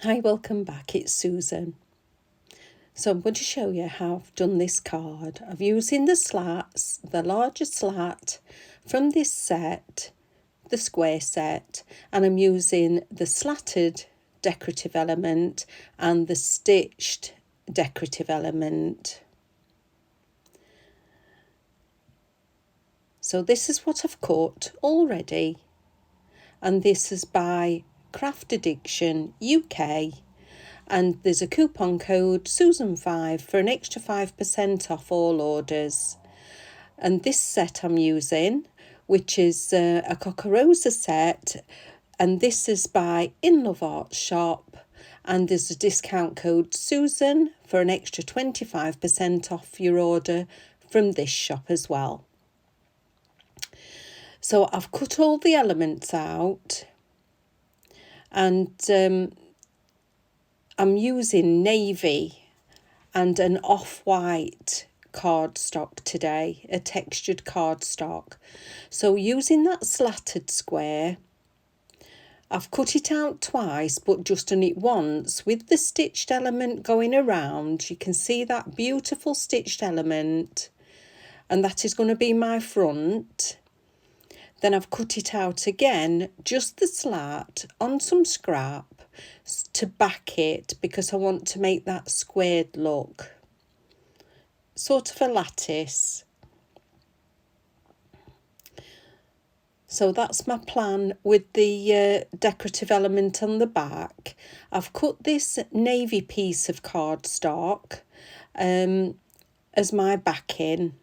Hi, welcome back, it's Susan. So I'm going to show you how I've done this card. I'm using the slats, the larger slat from this set, the square set, and I'm using the slatted decorative element and the stitched decorative element. So this is what I've cut already, and this is by Craftaddictionuk, and there's a coupon code Susan5 for an extra 5% off all orders. And this set I'm using, which is a Cockorosa set, and this is by Inloveartshop, and there's a discount code Susan for an extra 25% off your order from this shop as well. So I've cut all the elements out, and I'm using navy and an off-white cardstock today, a textured cardstock. So using that slatted square, I've cut it out twice but just done it once with the stitched element going around. You can see that beautiful stitched element, and that is going to be my front. Then I've cut it out again, just the slat on some scrap to back it, because I want to make that squared look, sort of a lattice. So that's my plan with the decorative element on the back. I've cut this navy piece of cardstock as my backing,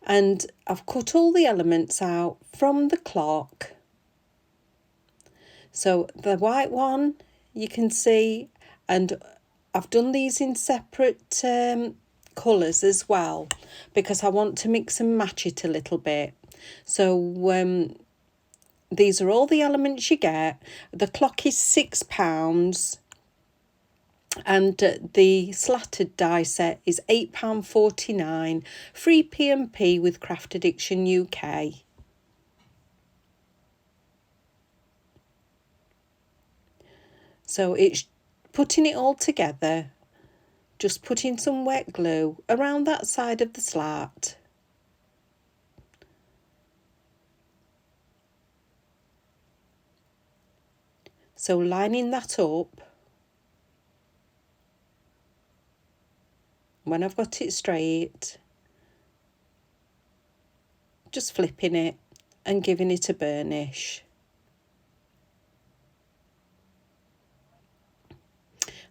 and I've cut all the elements out from the clock. So the white one you can see, and I've done these in separate colours as well, because I want to mix and match it a little bit. So these are all the elements you get. The clock is £6, and the slatted die set is £8.49, free P&P with Craftaddictionuk. So it's putting it all together, just putting some wet glue around that side of the slat. So lining that up. When I've got it straight, just flipping it and giving it a burnish.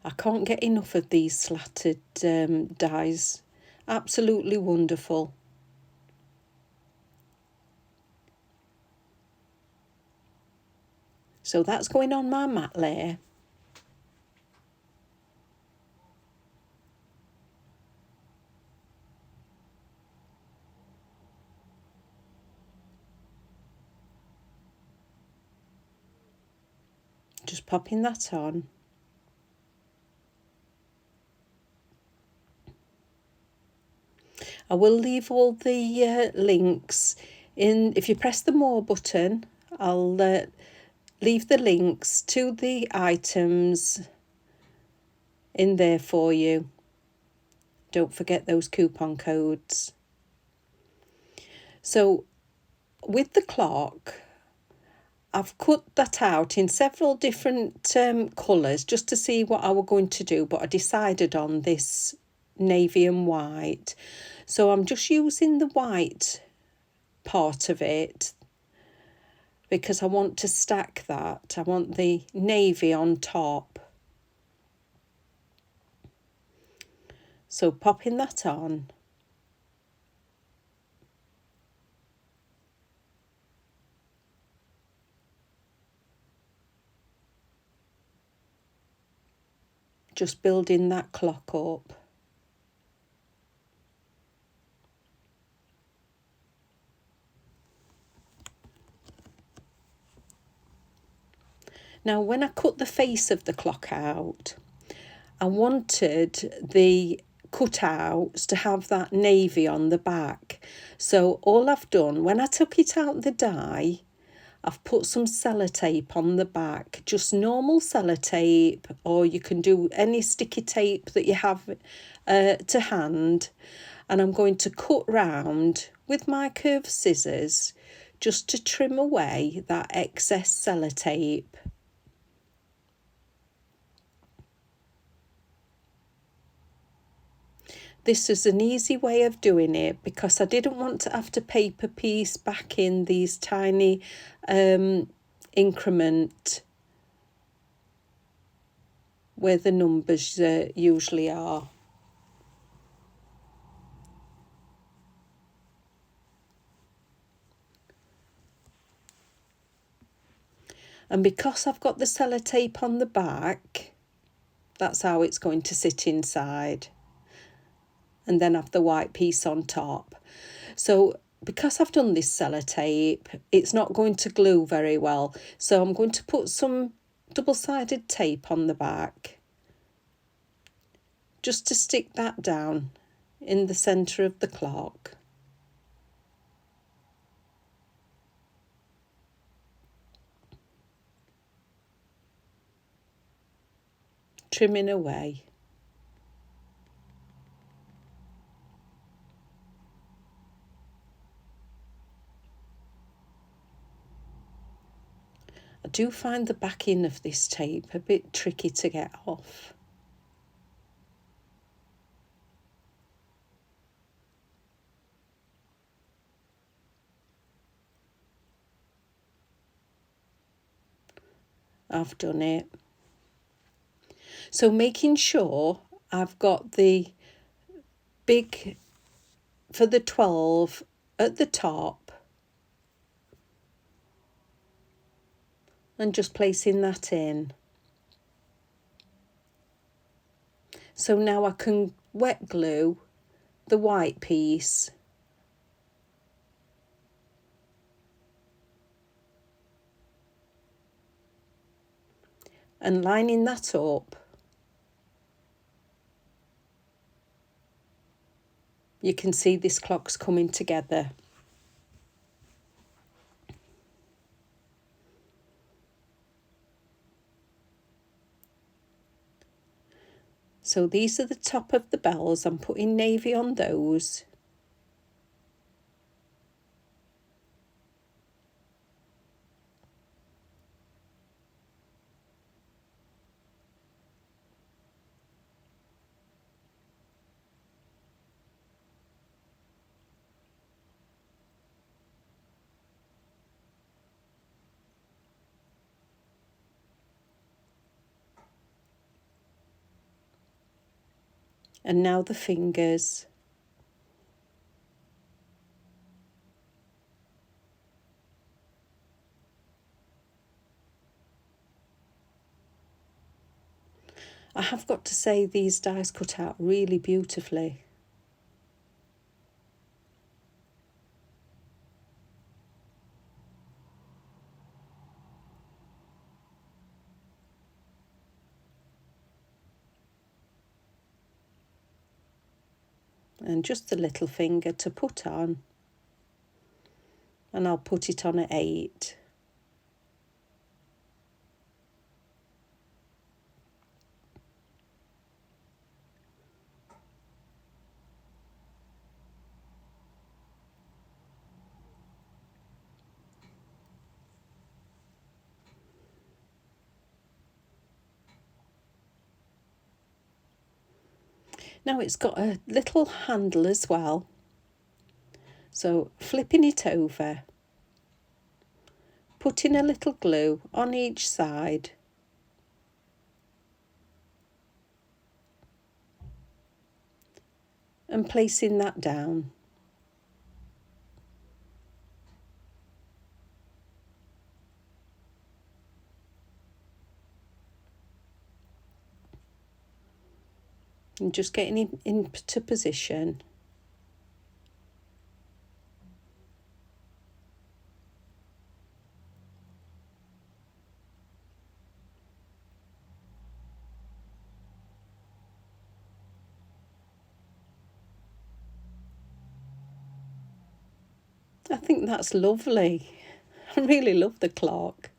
I can't get enough of these slatted dies. Absolutely wonderful. So that's going on my mat layer. Just popping that on. I will leave all the links in. If you press the more button, I'll leave the links to the items in there for you. Don't forget those coupon codes. So with the clock, I've cut that out in several different colours just to see what I were going to do, but I decided on this navy and white. So I'm just using the white part of it because I want to stack that. I want the navy on top. So popping that on. Just building that clock up. Now, when I cut the face of the clock out, I wanted the cutouts to have that navy on the back. So all I've done, when I took it out the die, I've put some sellotape on the back, just normal sellotape, or you can do any sticky tape that you have to hand. And I'm going to cut round with my curved scissors just to trim away that excess sellotape. This is an easy way of doing it because I didn't want to have to paper piece back in these tiny increment where the numbers usually are. And because I've got the sellotape on the back, that's how it's going to sit inside. And then have the white piece on top. So because I've done this sellotape, it's not going to glue very well. So I'm going to put some double-sided tape on the back just to stick that down in the centre of the clock. Trimming away. I do find the backing of this tape a bit tricky to get off. I've done it. So making sure I've got the big for the 12 at the top and just placing that in. So now I can wet glue the white piece and lining that up. You can see this clock's coming together. So these are the top of the bells. I'm putting navy on those. And now the fingers. I have got to say these dies cut out really beautifully. And just the little finger to put on. And I'll put it on at 8. Now it's got a little handle as well. So flipping it over, putting a little glue on each side. And placing that down. And just getting it into position. I think that's lovely. I really love the clock.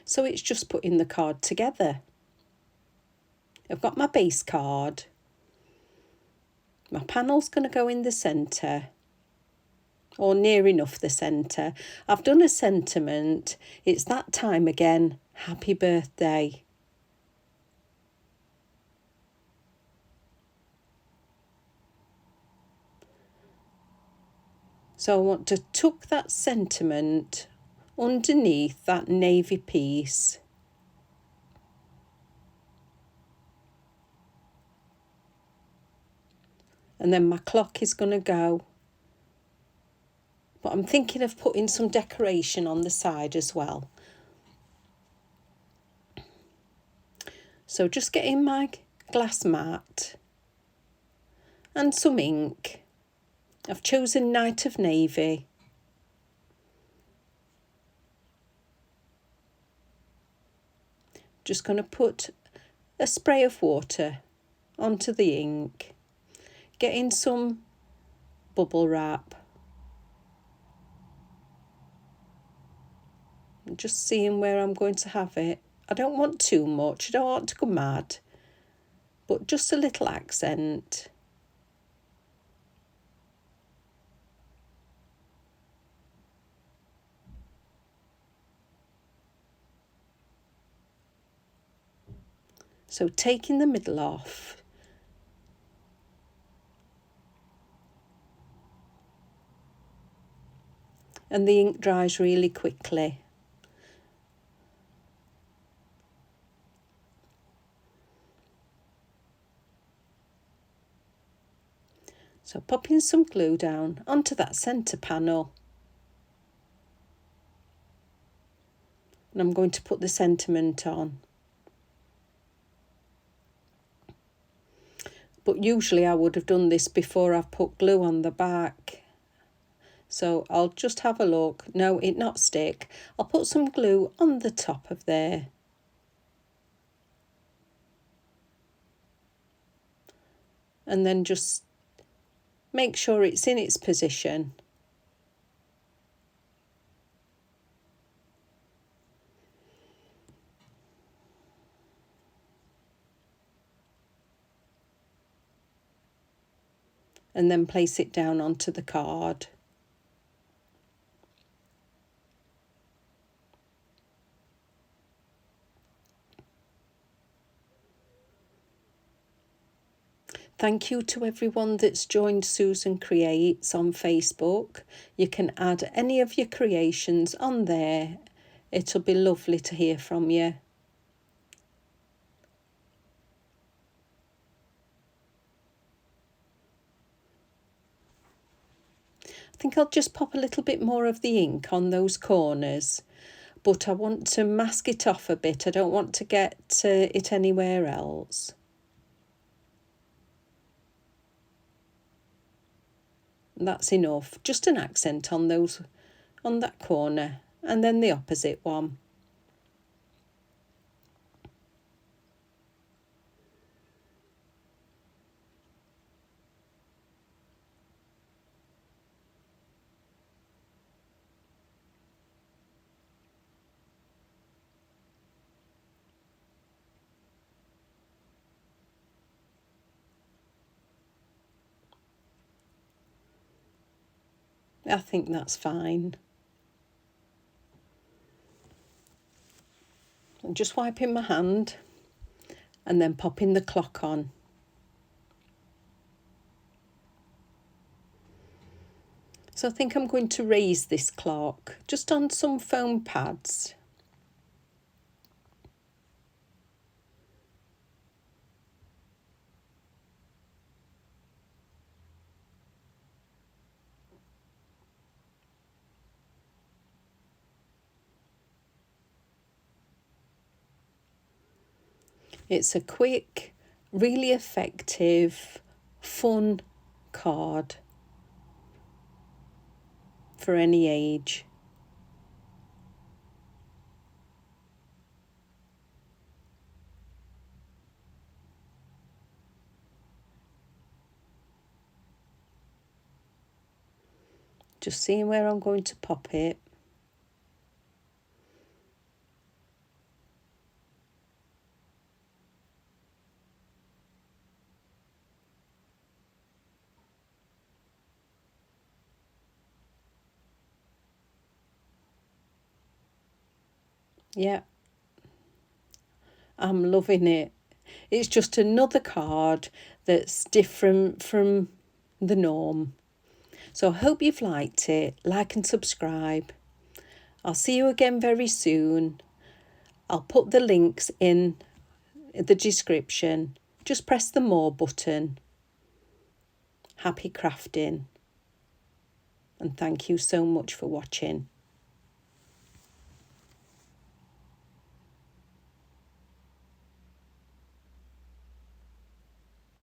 So it's just putting the card together. I've got my base card. My panel's going to go in the centre, or near enough the centre. I've done a sentiment. It's that time again. Happy birthday. So I want to tuck that sentiment underneath that navy piece. And then my clock is going to go. But I'm thinking of putting some decoration on the side as well. So just getting my glass mat and some ink. I've chosen Night of Navy. Just going to put a spray of water onto the ink. Getting some bubble wrap. And just seeing where I'm going to have it. I don't want too much. I don't want to go mad. But just a little accent. So taking the middle off. And the ink dries really quickly. So popping some glue down onto that centre panel. And I'm going to put the sentiment on. But usually I would have done this before I've put glue on the back. So I'll just have a look. No, it not stick. I'll put some glue on the top of there. And then just make sure it's in its position. And then place it down onto the card. Thank you to everyone that's joined Susan Creates on Facebook. You can add any of your creations on there. It'll be lovely to hear from you. I think I'll just pop a little bit more of the ink on those corners, but I want to mask it off a bit. I don't want to get it anywhere else. That's enough. Just an accent on that corner, and then the opposite one. I think that's fine. I'm just wiping my hand and then popping the clock on. So I think I'm going to raise this clock just on some foam pads. It's a quick, really effective, fun card for any age. Just seeing where I'm going to pop it. Yeah, I'm loving it. It's just another card that's different from the norm. So I hope you've liked it. Like and subscribe. I'll see you again very soon. I'll put the links in the description. Just press the more button. Happy crafting. And thank you so much for watching.